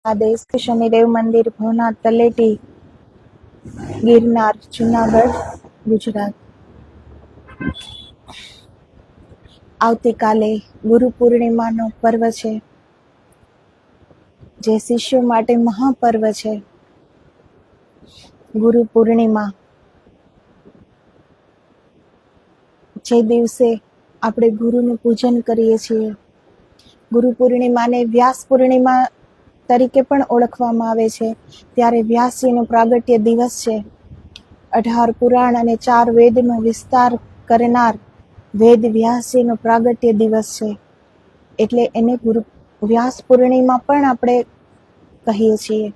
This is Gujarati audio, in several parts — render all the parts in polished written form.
આદેશ શનિદેવ મંદિર, ભવનાથ, તલેટી, ગિરનાર, જુનાગઢ, ગુજરાત. આવતીકાલે ગુરુ પૂર્ણિમાનો પર્વ છે, જે શિષ્યો માટે મહાપર્વ છે. ગુરુ પૂર્ણિમા, જે દિવસે આપણે ગુરુનું પૂજન કરીએ છીએ. ગુરુ પૂર્ણિમાને વ્યાસ પૂર્ણિમા તરીકે પણ ઓળખવામાં આવે છે. ત્યારે વ્યાસજીનો પ્રાગટ્ય દિવસ છે. 18 પુરાણ અને 4 વેદનો વિસ્તાર કરનાર વેદ વ્યાસજીનો પ્રાગટ્ય દિવસ છે. એટલે એને વ્યાસ પૂર્ણિમા પણ આપણે કહીએ છીએ.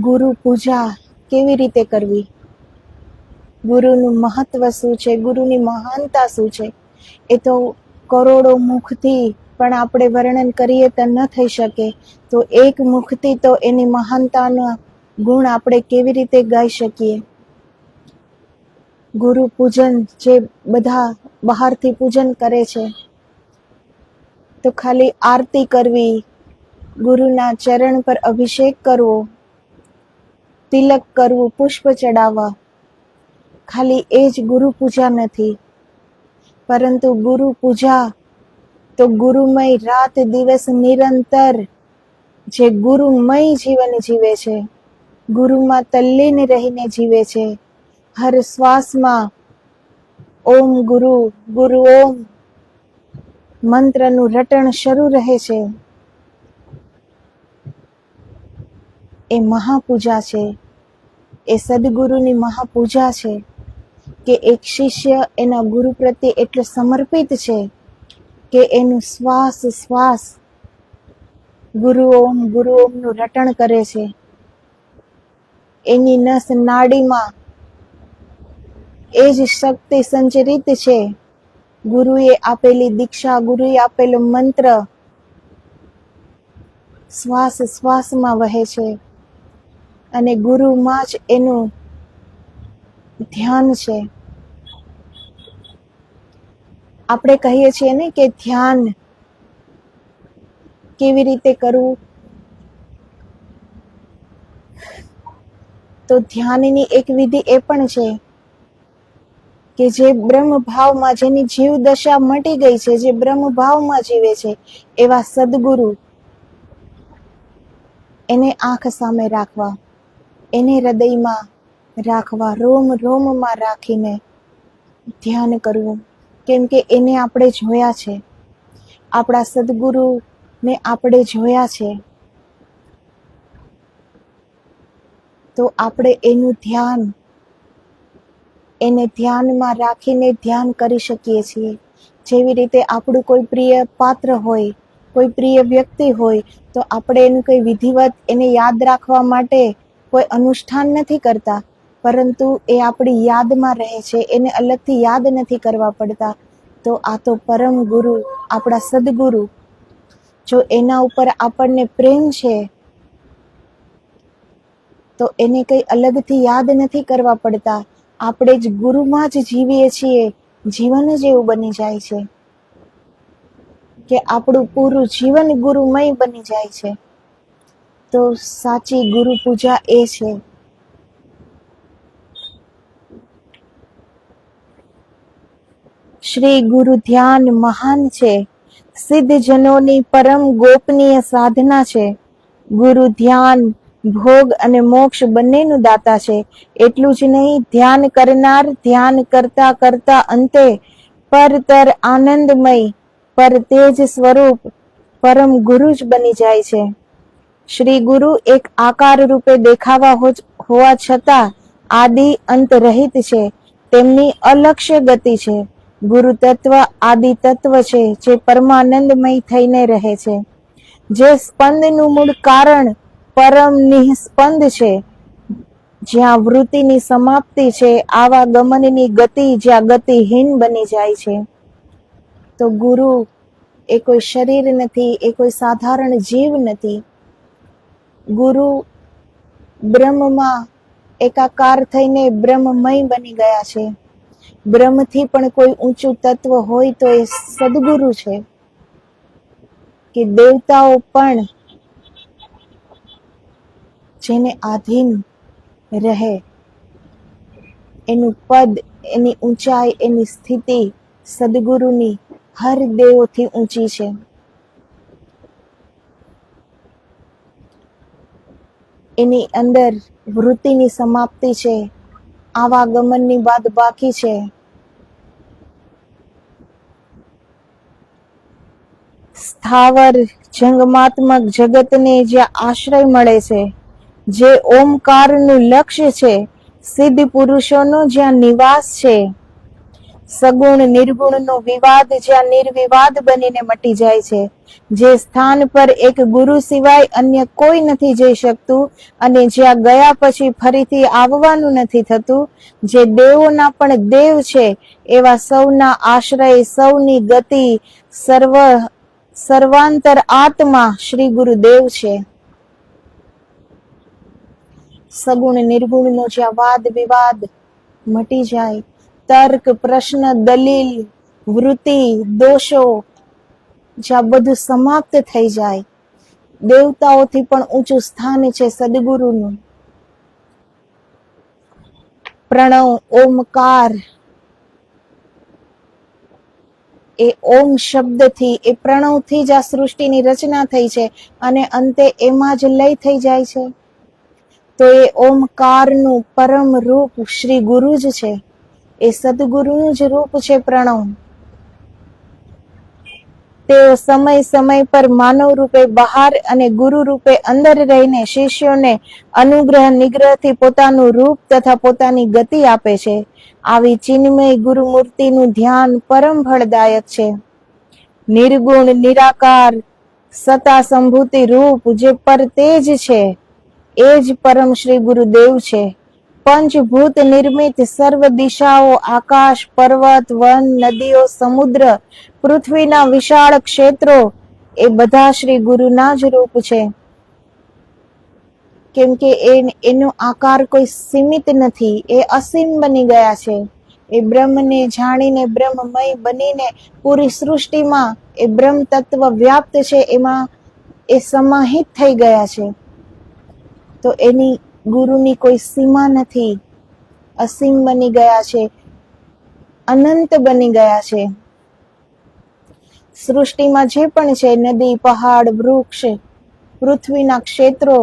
ગુરુ પૂજા કેવી રીતે કરવી, ગુરુનું મહત્વ શું છે, ગુરુની મહાનતા શું છે, એ તો કરોડો મુખથી પણ આપણે વર્ણન કરીએ તો ન થઈ શકે. તો એક મુખથી તો એની મહાનતાના ગુણ આપણે કેવી રીતે ગાઈ શકીએ. ગુરુ પૂજન જે બધા બહારથી પૂજન કરે છે, તો ખાલી આરતી કરવી, ગુરુના ચરણ પર અભિષેક કરવો, તિલક કરવું, પુષ્પ ચડાવવા, ખાલી એ જ ગુરુ પૂજા નથી. પરંતુ ગુરુ પૂજા તો ગુરુમય રાત દિવસ નિરંતર જે ગુરુમય જીવન જીવે છે, ગુરુમાં તલ્લીન રહીને જીવે છે. હર શ્વાસમાં ઓમ ગુરુ ગુરુ ઓમ મંત્રનું રટણ શરૂ રહે છે. એ મહાપૂજા છે, એ સદગુરુની મહાપૂજા છે કે એક શિષ્ય એના ગુરુ પ્રત્યે એટલો સમર્પિત છે કે એનું શ્વાસ શ્વાસ ગુરુ ઓમનું રટણ કરે છે. એની નસ નાડીમાં એ જ શક્તિ સંચરિત છે. ગુરુએ આપેલી દીક્ષા, ગુરુએ આપેલો મંત્ર શ્વાસ શ્વાસમાં વહે છે અને ગુરુમાં જ એનું ધ્યાન છે. આપણે કહીએ છીએ ને કે ધ્યાન કેવી રીતે કરવું, તો ધ્યાનની એક વિધિ એ પણ છે કે જે બ્રહ્મ ભાવમાં, જેની જીવ દશા મટી ગઈ છે, જે બ્રહ્મ ભાવમાં જીવે છે, એવા સદગુરુ એને આંખ સામે રાખવા, એને હૃદયમાં રાખવા, રોમ રોમમાં રાખીને ધ્યાન કરવું. કેમ કે એને આપણે જોયા છે, આપણા સદગુરુને આપણે જોયા છે. તો આપણે એનું ધ્યાન, એને ધ્યાનમાં રાખીને ધ્યાન કરી શકીએ છીએ. જેવી રીતે આપણું કોઈ પ્રિય પાત્ર હોય, કોઈ પ્રિય વ્યક્તિ હોય, તો આપણે એનું કોઈ વિધિવત એને યાદ રાખવા માટે કોઈ અનુષ્ઠાન નથી કરતા, પરંતુ એ આપણી યાદમાં રહે છે, એને અલગથી યાદ નથી કરવા પડતા. તો આ તો પરમ ગુરુ, આપણા સદગુરુ, જો એના ઉપર આપણને પ્રેમ છે તો એને કંઈ અલગથી યાદ નથી કરવા પડતા. આપણે જ ગુરુમાં જ જીવીએ છીએ, જીવન જ એવું બની જાય છે કે આપણું પૂરું જીવન ગુરુમય બની જાય છે. તો સાચી ગુરુ પૂજા એ છે. શ્રી ગુરુ ધ્યાન મહાન છે, સિદ્ધજનોની પરમ ગોપનીય સાધના છે. ગુરુ ધ્યાન ભોગ અને મોક્ષ બંનેનું દાતા છે. એટલું જ નહીં, ધ્યાન કરનાર ધ્યાન કરતા કરતા અંતે પરતર આનંદમય પર તેજ સ્વરૂપ પરમ ગુરુ જ બની જાય છે. શ્રી ગુરુ એક આકાર રૂપે દેખાવા હોવા છતાં આદિ અંત રહિત છે. તેમની અલક્ષ્ય ગતિ છે. ગુરુ તત્વ આદિ તત્વ છે, જે પરમાનંદમય થઈને રહે છે. જે સ્પંદનું મૂળ કારણ પરમ નિઃસ્પંદ છે, જ્યાં વૃત્તિની સમાપ્તિ છે, આવા ગમનની ગતિ જ્યાં ગતિહીન બની જાય છે. તો ગુરુ એ કોઈ શરીર નથી, એ કોઈ સાધારણ જીવ નથી. ગુરુ બ્રહ્મમાં એકાકાર થઈને બ્રહ્મમય બની ગયા છે. બ્રહ્મથી પણ કોઈ ઊંચું તત્વ હોય તો એ સદગુરુ છે. કે દેવતાઓ પણ જેને આધીન રહે, એનું પદ, એની ઊંચાઈ, એની સ્થિતિ સદગુરુની હર દેવોથી ઊંચી છે. એની અંદર વૃત્તિની સમાપ્તિ છે, આવાગમનની બાદ બાકી છે. સ્થાવર જંગમાત્મક જગતને જ્યાં આશ્રય મળે છે, જે ઓમકારનું લક્ષ્ય છે, સિદ્ધ પુરુષોનો જ્યાં નિવાસ છે, સગુણ નિર્ગુણનો વિવાદ જ્યાં નિર્વિવાદ બનીને મટી જાય છે, જે સ્થાન પર એક ગુરુ સિવાય અન્ય કોઈ નથી જઈ શકતું અને જ્યાં ગયા પછી ફરીથી આવવાનું નથી થતું, જે દેવોના પણ દેવ છે, એવા સૌના આશ્રય, સૌની ગતિ, સર્વાંતર આત્મા શ્રી ગુરુદેવ છે. સગુણ નિર્ગુણનો જ્યાં વાદ વિવાદ મટી જાય, તર્ક, પ્રશ્ન, દલીલ, વૃત્તિ, દોષો જ્યાં બધું સમાપ્ત થઈ જાય, દેવતાઓથી પણ ઊંચું સ્થાન છે સદગુરુનું. પ્રણવ, ઓમકાર, એ ઓમ શબ્દથી, એ પ્રણવથી જ આ સૃષ્ટિની રચના થઈ છે અને અંતે એમાં જ લય થઈ જાય છે. તો એ ઓમકારનું પરમ રૂપ શ્રી ગુરુ જ છે, એ સદગુરુનું જ રૂપ છે પ્રણવ. તેઓ સમય સમય પર માનવ રૂપે બહાર અને ગુરુ રૂપે અંદર રહીને શિષ્યોને અનુગ્રહ નિગ્રહથી પોતાનું રૂપ તથા પોતાની ગતિ આપે છે. આવી ચિન્મય ગુરુમૂર્તિનું ધ્યાન પરમ ફળદાયક છે. નિર્ગુણ, નિરાકાર, સતા સંભૂતિ રૂપ જે પર તેજ છે, એ જ પરમ શ્રી ગુરુદેવ છે. પંચભૂત નિર્મિત સર્વ દિશાઓ, આકાશ, પર્વત, વન, નદીઓ, સમુદ્ર, પૃથ્વીના વિશાળ ક્ષેત્રો એ બધા શ્રી ગુરુના જ રૂપ છે. કેમ કે એનો આકાર કોઈ સીમિત નથી, એ અસીમ બની ગયા છે. એ બ્રહ્મને જાણીને બ્રહ્મમય બનીને પૂરી સૃષ્ટિમાં એ બ્રહ્મ તત્વ વ્યાપ્ત છે, એમાં એ સમાહિત થઈ ગયા છે. તો એની ગુરુની કોઈ સીમા નથી, અસીમ બની ગયા છે, અનંત બની ગયા છે. સૃષ્ટિમાં જે પણ છે, નદી, પહાડ, વૃક્ષ, પૃથ્વીના ક્ષેત્રો,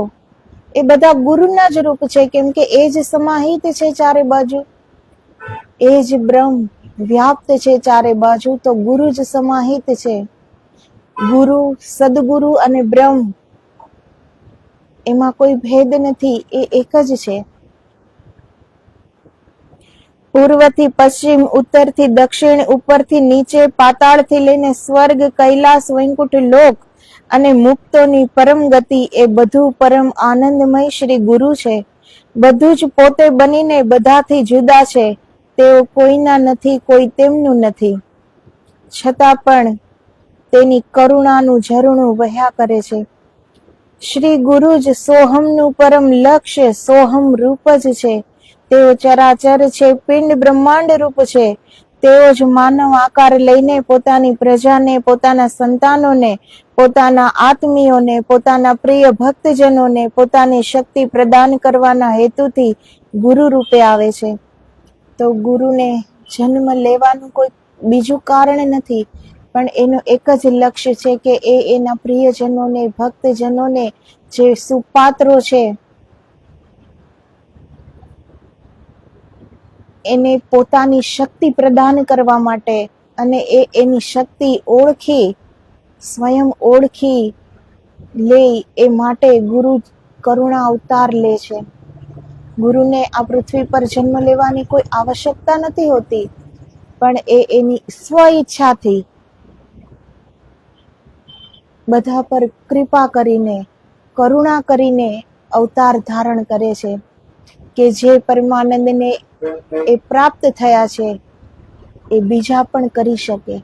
એ બધા ગુરુના જ રૂપ છે. કેમ કે એ જ સમાહિત છે ચારે બાજુ, એ જ બ્રહ્મ વ્યાપ્ત છે ચારે બાજુ, તો ગુરુ જ સમાહિત છે. ગુરુ, સદગુરુ અને બ્રહ્મ એમાં કોઈ ભેદ નથી, એ એક જ છે. પૂર્વથી પશ્ચિમ, ઉત્તરથી દક્ષિણ, ઉપરથી નીચે, પાતાળથી લઈને સ્વર્ગ, કૈલાસ, વૈકુંઠ લોક અને મુક્તોની પરમ ગતિ, એ બધું પરમ આનંદમય શ્રી ગુરુ છે. બધું જ પોતે બનીને બધાથી જુદા છે. તેઓ કોઈના નથી, કોઈ તેમનું નથી, છતાં પણ તેની કરુણાનું ઝરણું વહ્યા કરે છે. શ્રી ગુરુ જ સોહમનું પરમ લક્ષ્ય, સોહમ રૂપ જ છે. તેઓ ચરાચર છે, પિંડ બ્રહ્માંડ રૂપ છે. તેઓ જ માનવ આકાર લઈને પોતાની પ્રજાને, પોતાના સંતાનોને, પોતાના આત્મીયોને, પોતાના પ્રિય ભક્તજનોને પોતાની શક્તિ પ્રદાન કરવાના હેતુથી ગુરુ રૂપે આવે છે. તો ગુરુને જન્મ લેવાનું કોઈ બીજું કારણ નથી, પણ એનો એક જ લક્ષ્ય છે કે એ એના પ્રિયજનોને, ભક્તજનોને, જે સુપાત્રો છે, એને પોતાની શક્તિ પ્રદાન કરવા માટે, અને એની શક્તિ ઓળખી, સ્વયં ઓળખી લે એ માટે ગુરુ કરુણા અવતાર લે છે. ગુરુને આ પૃથ્વી પર જન્મ લેવાની કોઈ આવશ્યકતા નથી હોતી, પણ એ એની સ્વ ઈચ્છાથી બધા પર કૃપા કરીને, કરુણા કરીને અવતાર ધારણ કરે છે. કે જે પરમાનંદને એ પ્રાપ્ત થયા છે, એ બીજા પણ કરી શકે.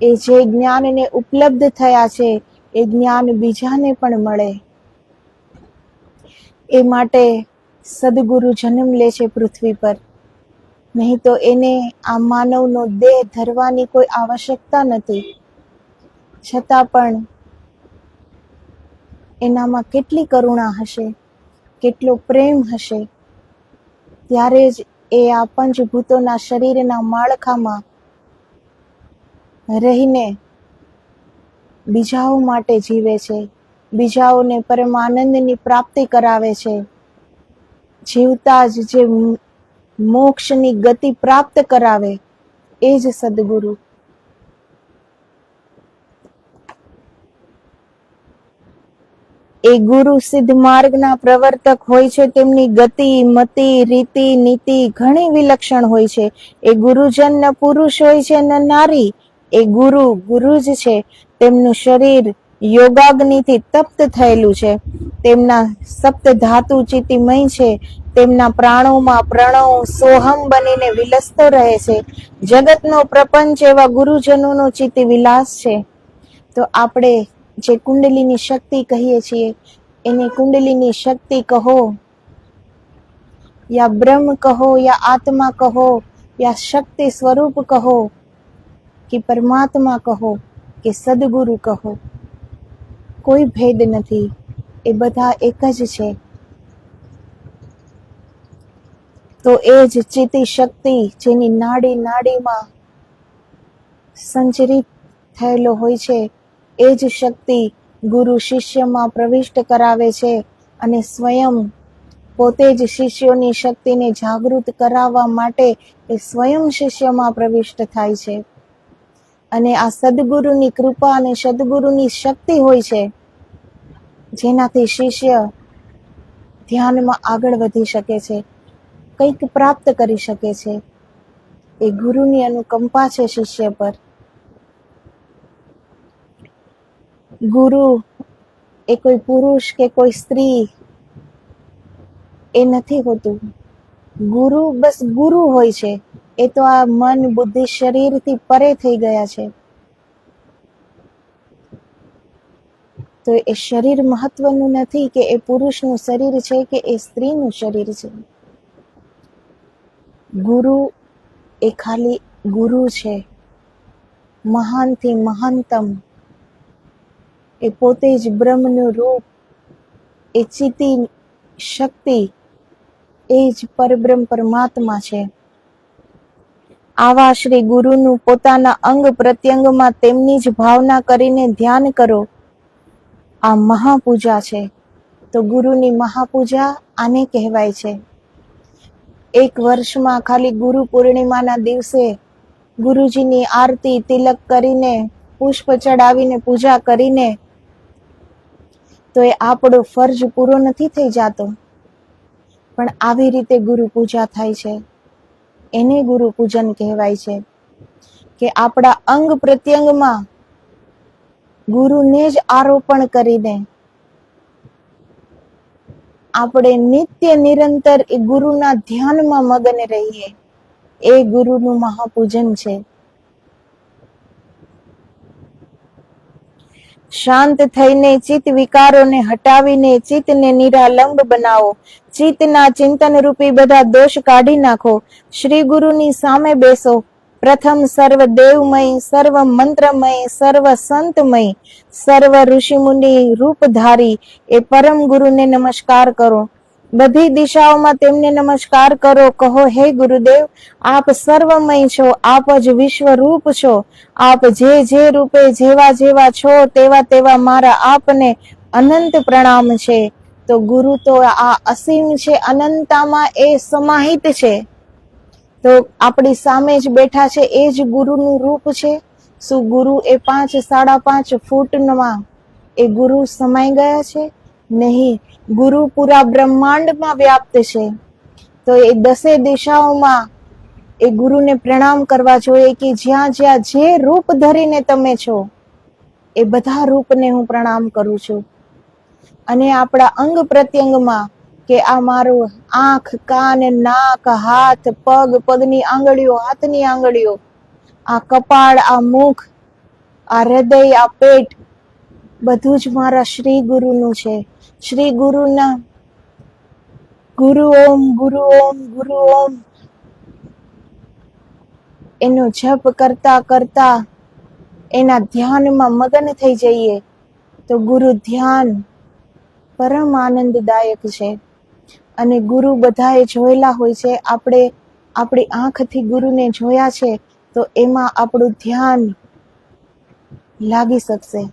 એ જે જ્ઞાનને ઉપલબ્ધ થયા છે, એ જ્ઞાન બીજાને પણ મળે. એ માટે સદગુરુ જન્મ લે છે પૃથ્વી પર. નહીં તો એને આ માનવનો દેહ ધરવાની કોઈ આવશ્યકતા નથી. છતાં પણ એનામાં કેટલી કરુણા હશે, કેટલો પ્રેમ હશે, ત્યારે જ એ આ પંચભૂતોના શરીરના માળખામાં રહીને બીજાઓ માટે જીવે છે, બીજાઓને પરમાનંદની પ્રાપ્તિ કરાવે છે. જીવતા જ જે મોક્ષની ગતિ પ્રાપ્ત કરાવે એ જ સદગુરુ. એ ગુરુ સિદ્ધ માર્ગના પ્રવર્તક હોય છે. તેમની ગતિ, મતિ, રીતિ, નીતિ ઘણી વિલક્ષણ હોય છે. એ ગુરુજન ન પુરુષ હોય છે ન નારી. એ ગુરુ જ છે. તેમનું શરીર યોગાગ્નિથી તપ્ત થયેલું છે. તેમના સપ્ત ધાતુ ચિતિમય છે. તેમના પ્રાણોમાં પ્રણવ સોહમ બનીને વિલસતો રહે છે. જગતનો પ્રપંચ એવા ગુરુજનોનો ચિત્ત વિલાસ છે. તો આપણે જે કુંડલીની શક્તિ કહીએ છીએ, એને કુંડલીની શક્તિ કહો, યા બ્રહ્મ કહો, યા આત્મા કહો, યા શક્તિ સ્વરૂપ કહો, કે પરમાત્મા કહો, કે સદગુરુ કહો, કોઈ ભેદ નથી. એ બધા એક જ છે. તો એ જ ચિત્તી શક્તિ જેની નાડી નાડીમાં સંચરિત થયેલો હોય છે, એ જ શક્તિ ગુરુ શિષ્યમાં પ્રવિષ્ટ કરાવે છે અને સ્વયં પોતે જ શિષ્યોની શક્તિને જાગૃત કરાવવા માટે એ સ્વયં શિષ્યમાં પ્રવિષ્ટ થાય છે. અને આ સદગુરુની કૃપા અને સદગુરુની શક્તિ હોય છે, જેનાથી શિષ્ય ધ્યાનમાં આગળ વધી શકે છે, કંઈક પ્રાપ્ત કરી શકે છે. એ ગુરુની અનુકંપા છે શિષ્ય પર. ગુરુ એ કોઈ પુરુષ કે કોઈ સ્ત્રી એ નથી હોતું. ગુરુ બસ ગુરુ હોય છે. એ તો આ મન, બુદ્ધિ, શરીરથી પરે થઈ ગયા છે. તો એ શરીર મહત્વનું નથી કે એ પુરુષનું શરીર છે કે એ સ્ત્રીનું શરીર છે. ગુરુ એ ખાલી ગુરુ છે, મહાનથી મહાનતમ. એ પોતે જ બ્રહ્મનું રૂપ, એ ચિત્તી શક્તિ, એ જ પરબ્રહ્મ પરમાત્મા છે. આવા શ્રી ગુરુનું પોતાના અંગ પ્રત્યંગમાં તેમની જ ભાવના કરીને ધ્યાન કરો. આ મહાપૂજા છે. તો ગુરુની મહાપૂજા આને કહેવાય છે. એક વર્ષમાં ખાલી ગુરુ પૂર્ણિમાના દિવસે ગુરુજીની આરતી તિલક કરીને, પુષ્પ ચડાવીને, પૂજા કરીને તો એ આપણો ફરજ પૂરો નથી થઈ જાતો. પણ આવી રીતે ગુરુ પૂજા થાય છે, એને ગુરુ પૂજન કહેવાય છે. કે આપણા અંગ પ્રત્યંગમાં ગુરુને જ આરોપણ કરીને આપણે નિત્ય નિરંતર એ ગુરુના ધ્યાનમાં મગન રહીએ. એ ગુરુનું મહાપૂજન છે. શાંત થઈને ચિત્ત વિકારોને હટાવીને ચિત્તને નિરાલંબ બનાવો. ચિત્તના ચિંતન રૂપી બધા દોષ કાઢી નાખો. શ્રી ગુરુની સામે બેસો. પ્રથમ સર્વ દેવમય, સર્વ મંત્રમય, સર્વ સંતમય, સર્વ ઋષિમુનિ રૂપધારી એ પરમ ગુરુને નમસ્કાર કરો. બધી દિશાઓમાં તેમને નમસ્કાર કરો. કહો, હે ગુરુદેવ, આપ સર્વમય છો, આપ જ વિશ્વરૂપ છો. આપ જે રૂપે જેવા જેવા છો તેવા તેવા મારા આપને અનંત પ્રણામ છે. તો ગુરુ તો આ અસીમ છે, અનંતામાં એ સમાહિત છે. તો આપણી સામે જ બેઠા છે, એ જ ગુરુનું રૂપ છે. શું ગુરુ એ 5-5.5 ફૂટમાં એ ગુરુ સમાઈ ગયા છે? નહીં. ગુરુ પૂરા બ્રહ્માંડમાં વ્યાપ્ત છે. તો એ 10 દિશાઓમાં એ ગુરુને પ્રણામ કરવા જોઈએ. કે જ્યાં જ્યાં જે રૂપ ધરીને તમે છો, એ બધા રૂપને હું પ્રણામ કરું છું. અને આપણા અંગ પ્રત્યંગમાં કે આ મારું આંખ, કાન, નાક, હાથ, પગ, પગની આંગળીઓ, હાથની આંગળીઓ, આ કપાળ, આ મુખ, આ હૃદય, આ પેટ, બધું જ મારા શ્રી ગુરુનું છે. શ્રી ગુરુના ગુરુ ઓમ, ગુરુ ઓમ, ગુરુ ઓમ એનો જપ કરતા કરતા એના ધ્યાનમાં મગન થઈ જઈએ તો ગુરુ ધ્યાન પરમ આનંદદાયક છે. અને ગુરુ બધાએ જોયેલા હોય છે. આપણે આપણી આંખથી ગુરુને જોયા છે તો એમાં આપણું ધ્યાન લાગી શકશે.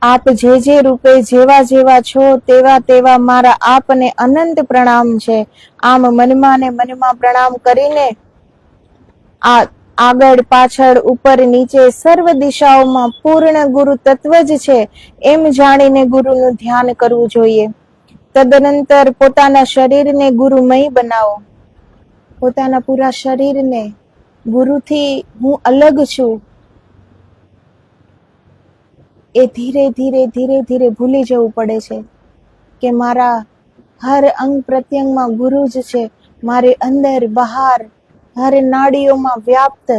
આપ જે રૂપે જેવા જેવા છો તેવા તેવા મારા આપને અનંત પ્રણામ છે. આમ મનમાં ને મનમાં પ્રણામ કરીને આગળ પાછળ ઉપર નીચે સર્વ દિશાઓમાં પૂર્ણ ગુરુ તત્વ જ છે એમ જાણીને ગુરુનું ધ્યાન કરવું જોઈએ. તદનંતર પોતાના શરીરને ગુરુમય બનાવો. પોતાના પૂરા શરીરને ગુરુથી હું અલગ છું એ ધીરે ધીરે ધીરે ધીરે ભૂલી જવું પડે છે કે મારા હર અંગ પ્રત્યંગમાં ગુરુ જ છે. મારે અંદર બહાર હર નાડીઓમાં વ્યાપ્ત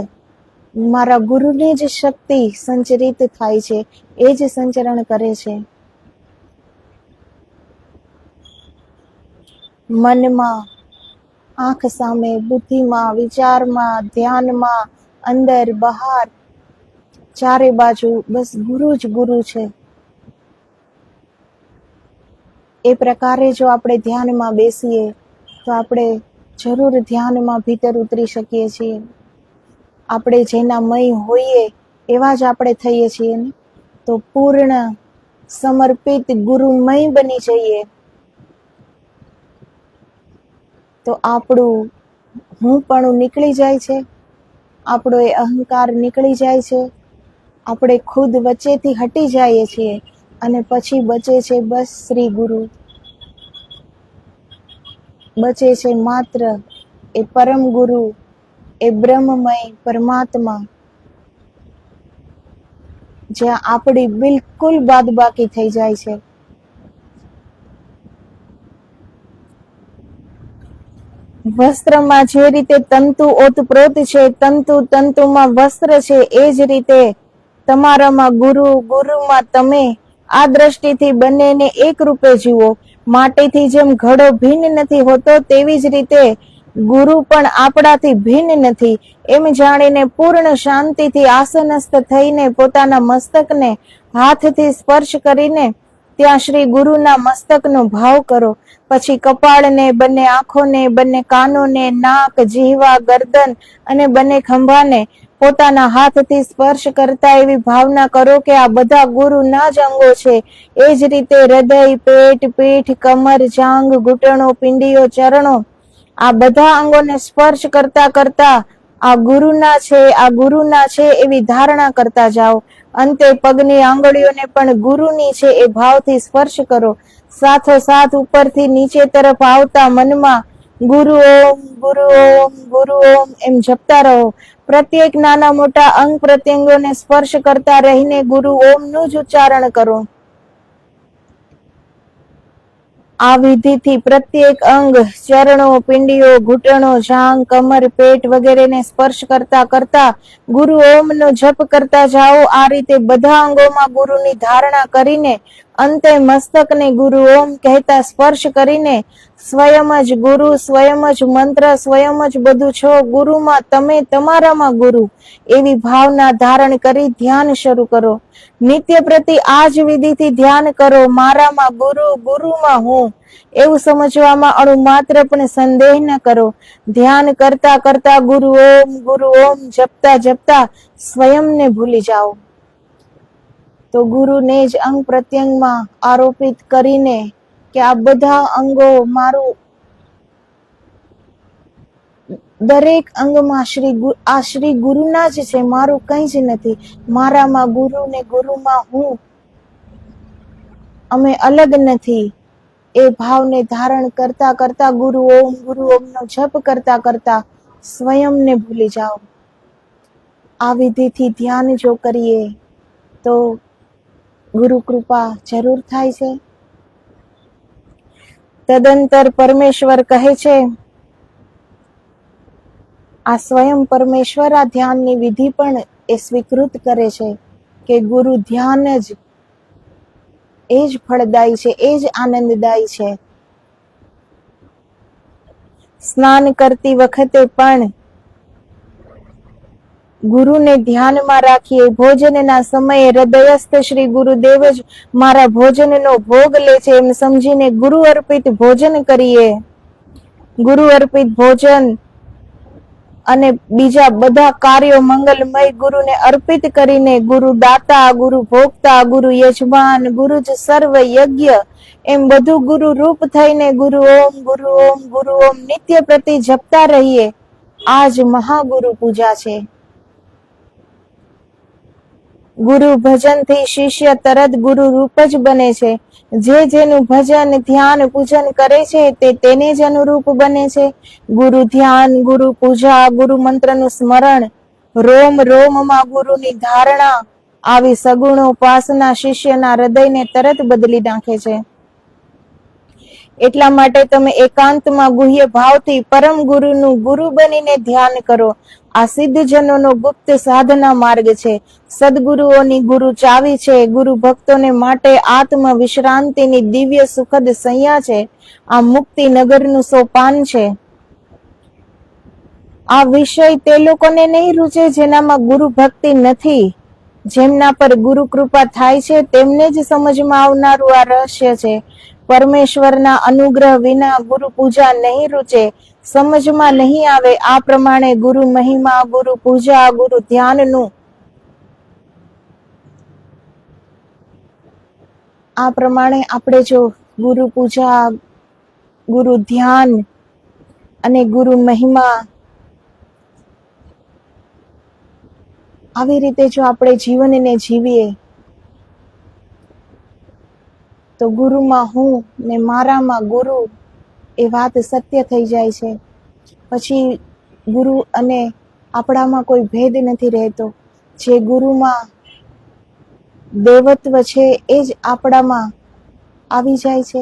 મારા ગુરુની જ શક્તિ સંચરિત થાય છે. એ જ સંચરણ કરે છે. મનમાં, આંખ સામે, બુદ્ધિમાં, વિચારમાં, ધ્યાનમાં, અંદર બહાર ચારે બાજુ બસ ગુરુ જ ગુરુ છે. એ પ્રકારે જો આપણે ધ્યાનમાં બેસીએ તો આપણે જરૂર ધ્યાનમાં ભીતર ઉતરી શકીએ છીએ. આપણે જેના મય હોઈએ એવા જ આપણે થઈએ છીએ ને, તો પૂર્ણ સમર્પિત ગુરુમય બની જઈએ તો આપણું હું પણ નીકળી જાય છે, આપણો એ અહંકાર નીકળી જાય છે, આપણે ખુદ વચ્ચેથી હટી જઈએ છીએ અને પછી બચે છે બસ શ્રી ગુરુ. બચે છે માત્ર એ પરમ ગુરુ, એ બ્રહ્મમય પરમાત્મા, જ્યાં આપણી બિલકુલ બાદબાકી થઈ જાય છે. વસ્ત્રમાં જે રીતે તંતુ ઓતપ્રોત છે, તંતુ તંતુમાં વસ્ત્ર છે, એ જ રીતે તમારામાં ગુરુ, ગુરુમાં તમે, આ દ્રષ્ટિથી બંનેને એક રૂપે જુઓ. માટીથી જેમ ઘડો ભિન્ન નથી હોતો તેવી જ રીતે ગુરુ પણ આપણાથી ભિન્ન નથી એમ જાણીને પૂર્ણ શાંતિથી આસનસ્થ થઈને પોતાના મસ્તકને હાથથી સ્પર્શ કરીને ત્યાં શ્રી ગુરુના મસ્તકનો ભાવ કરો. પછી કપાળને, બંને આંખોને, બંને કાનોને, નાક, જીહવા, ગરદન અને બંને ખંભાને પોતાના હાથથી સ્પર્શ કરતા એવી ભાવના કરો કે આ બધા ગુરુના જ અંગો છે. એ જ રીતે હૃદય, પેટ, પીઠ, કમર, જાંઘ, ઘૂંટણો, પિંડીઓ, ચરણો, આ બધા અંગોને સ્પર્શ કરતા કરતા આ ગુરુના છે, આ ગુરુના છે એવી ધારણા કરતા જાઓ. અંતે પગની આંગળીઓને પણ ગુરુની છે એ ભાવથી સ્પર્શ કરો. સાથોસાથ ઉપરથી નીચે તરફ આવતા મનમાં ગુરુ ઓમ, ગુરુ ઓમ, ગુરુ ઓમ એમ જપતા રહો. પ્રત્યેક નાના મોટા અંગ પ્રત્યંગોને સ્પર્શ કરતા રહીને ગુરુ ઓમનું જ ઉચ્ચારણ કરો. આ વિધિથી પ્રત્યેક અંગ, ચરણો, પિંડીઓ, ઘૂંટણો, જાંઘ, કમર, પેટ વગેરેને સ્પર્શ કરતા કરતા ગુરુ ઓમનો જપ કરતા જાઓ. આ રીતે બધા અંગોમાં ગુરુની ધારણા કરીને અંતે મસ્તકને ગુરુ ઓમ કહેતા સ્પર્શ કરીને સ્વયં જ ગુરુ, સ્વયં જ મંત્ર, સ્વયં જ બધું છો. ગુરુમાં તમે, તમારામાં ગુરુ એવી ભાવના ધારણ કરી ધ્યાન શરૂ કરો. નિત્ય પ્રતિ આ જ વિધિથી ધ્યાન કરો. મારામાં ગુરુ, ગુરુમાં હું એવું સમજવામાં અણુ માત્ર પણ સંદેહ ન કરો. ધ્યાન કરતા કરતા ગુરુ ઓમ જપતા જપતા સ્વયંને ભૂલી જાઓ. તો ગુરુને જ અંગ પ્રત્યંગમાં આરોપિત કરીને કે આ બધા અંગો મારું, દરેક અંગમાં શ્રી ગુરુના જ છે, મારું કંઈ જ નથી. મારામાં ગુરુ ને ગુરુમાં હું, અમે અલગ નથી. એ ભાવને ધારણ કરતા કરતા ગુરુ ઓમનો જપ કરતા કરતા સ્વયંને ભૂલી જાઓ. આ વિધિથી ધ્યાન જો કરીએ તો ગુરુ કૃપા જરૂર થાય છે. તદંતર પરમેશ્વર કહે છે, આ સ્વયં પરમેશ્વર આ ધ્યાનની વિધિ પણ એ સ્વીકૃત કરે છે કે ગુરુ ધ્યાન જ એ જ ફળદાયી છે, એ જ આનંદદાયી છે. સ્નાન કરતી વખતે પણ ગુરુને ધ્યાનમાં રાખીએ. ભોજનના સમયે હૃદયસ્થ શ્રી ગુરુદેવ જ મારા ભોજનનો ભોગ લે છે એમ સમજીને ગુરુ અર્પિત ભોજન કરીએ. ગુરુ અર્પિત ભોજન અને બીજા બધા કાર્યો મંગલમય ગુરુને અર્પિત કરીને ગુરુ દાતા, ગુરુ ભોગતા, ગુરુ યજમાન, ગુરુ જ સર્વ યજ્ઞ એમ બધું ગુરુ રૂપ થઈને ગુરુ ઓમ ગુરુ ઓમ ગુરુ ઓમ નિત્ય પ્રતિ જપતા રહીએ. આ જ મહાગુરુ પૂજા છે. ગુરુ ભજનથી શિષ્ય તરત ગુરુ રૂપ જ બને છે. જે જેનું ભજન, ધ્યાન, પૂજન કરે છે તે તેને જ અનુરૂપ બને છે. ગુરુ ધ્યાન, ગુરુ પૂજા, ગુરુ મંત્રનું સ્મરણ, રોમ રોમમાં ગુરુની ધારણા, આવી સગુણ ઉપાસના શિષ્યના હૃદયને તરત બદલી નાખે છે. એટલા માટે તમે એકાંતમાં ગુહ્ય ભાવથી પરમ ગુરુનું ગુરુ બનીને ધ્યાન કરો. આ સિદ્ધજનોનો ગુપ્ત સાધના માર્ગ છે. સદગુરુઓની ગુરુ ચાવી છે. ગુરુ ભક્તોને માટે આત્મ વિશ્રાંતિની દિવ્ય સુખદ સૈયા છે. આ મુક્તિ નગરનું સોપાન છે. આ વિષય તે લોકોને નહીં રૂચે જેનામાં ગુરુ ભક્તિ નથી. જેમના પર ગુરુ કૃપા થાય છે તેમને જ સમજમાં આવનારું આ રહસ્ય છે. પરમેશ્વરના અનુગ્રહ વિના ગુરુ પૂજા નહીં રૂચે, સમજમાં નહીં આવે. આ પ્રમાણે ગુરુ મહિમા, ગુરુ પૂજા, ગુરુ ધ્યાનનું આ પ્રમાણે આપણે જો ગુરુ પૂજા, ગુરુ ધ્યાન અને ગુરુ મહિમા આવી રીતે જો આપણે જીવનને જીવીએ તો ગુરુમાં હું ને મારામાં ગુરુ એ વાત સત્ય થઈ જાય છે. પછી ગુરુ અને આપણામાં કોઈ ભેદ નથી રહેતો. જે ગુરુમાં દેવત્વ છે એ જ આપણામાં આવી જાય છે.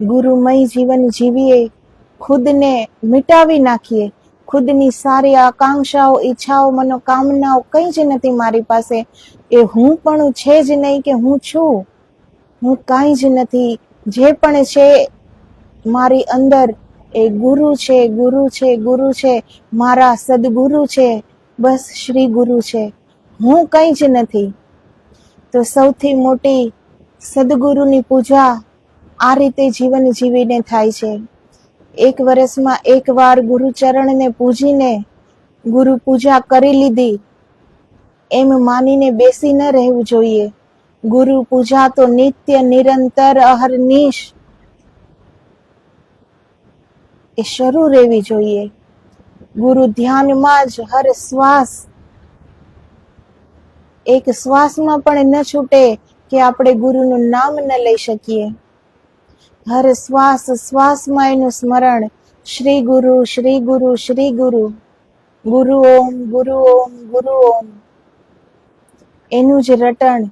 ગુરુમય જીવન જીવીએ, ખુદને મિટાવી નાખીએ. ખુદની સારી આકાંક્ષાઓ, ઈચ્છાઓ, મનોકામનાઓ કંઈ જ નથી મારી પાસે. એ હું પણ છે જ નહીં કે હું છું. હું કાંઈ જ નથી. જે પણ છે મારી અંદર એ ગુરુ છે, ગુરુ છે, ગુરુ છે. મારા સદગુરુ છે. બસ શ્રી ગુરુ છે. હું કંઈ જ નથી. તો સૌથી મોટી સદગુરુની પૂજા આ રીતે જીવન જીવીને થાય છે. એક વર્ષમાં એક વાર ગુરુચરણને પૂજીને ગુરુ પૂજા કરી લીધી એમ માનીને બેસી ન રહેવું જોઈએ. ગુરુ પૂજા તો નિત્ય, નિરંતર, અહર્નિશ એ શરૂ રહેવી જોઈએ. ગુરુ ધ્યાનમાં જ હર શ્વાસ, એક શ્વાસમાં પણ ન છૂટે કે આપણે ગુરુનું નામ ન લઈ શકીએ. હર શ્વાસ શ્વાસમાં એનું સ્મરણ, શ્રી ગુરુ, શ્રી ગુરુ, શ્રી ગુરુ, ગુરુ ઓમ, ગુરુ ઓમ, ગુરુ ઓમ, એનું જ રટણ.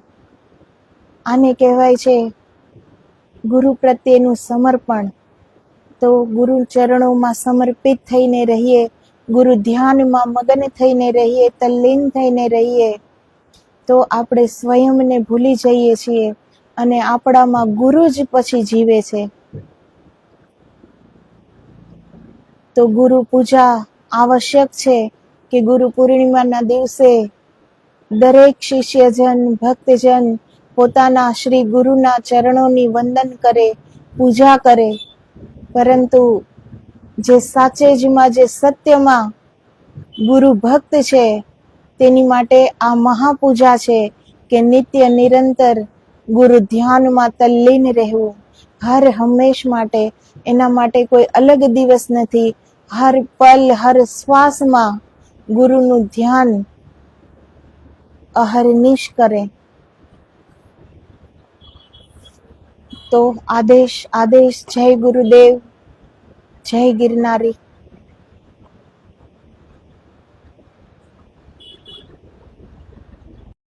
આને કહેવાય છે ગુરુ પ્રત્યેનું સમર્પણ. તો ગુરુ ચરણોમાં સમર્પિત થઈને રહીએ, ગુરુ ધ્યાનમાં મગન થઈને રહીએ, તલ્લીન થઈને રહીએ, તો આપણે સ્વયંને ભૂલી જઈએ છીએ અને આપણામાં ગુરુ જ પછી જીવે છે. તો ગુરુ પૂજા આવશ્યક છે કે ગુરુ પૂર્ણિમાના દિવસે દરેક શિષ્યજન, ભક્તજન પોતાના શ્રી ગુરુના ચરણોની વંદન કરે, પૂજા કરે. પરંતુ જે સાચેજમાં, જે સત્યમાં ગુરુ ભક્ત છે તેની માટે આ મહાપૂજા છે કે નિત્ય નિરંતર ગુરુ ધ્યાનમાં તલ્લીન રહેવું. હર હંમેશ માટે. એના માટે કોઈ અલગ દિવસ નથી. હર પલ, હર શ્વાસમાં ગુરુનું ધ્યાન અહર્નિશ કરે. તો આદેશ, આદેશ. જય ગુરુદેવ, જય ગિરનારી.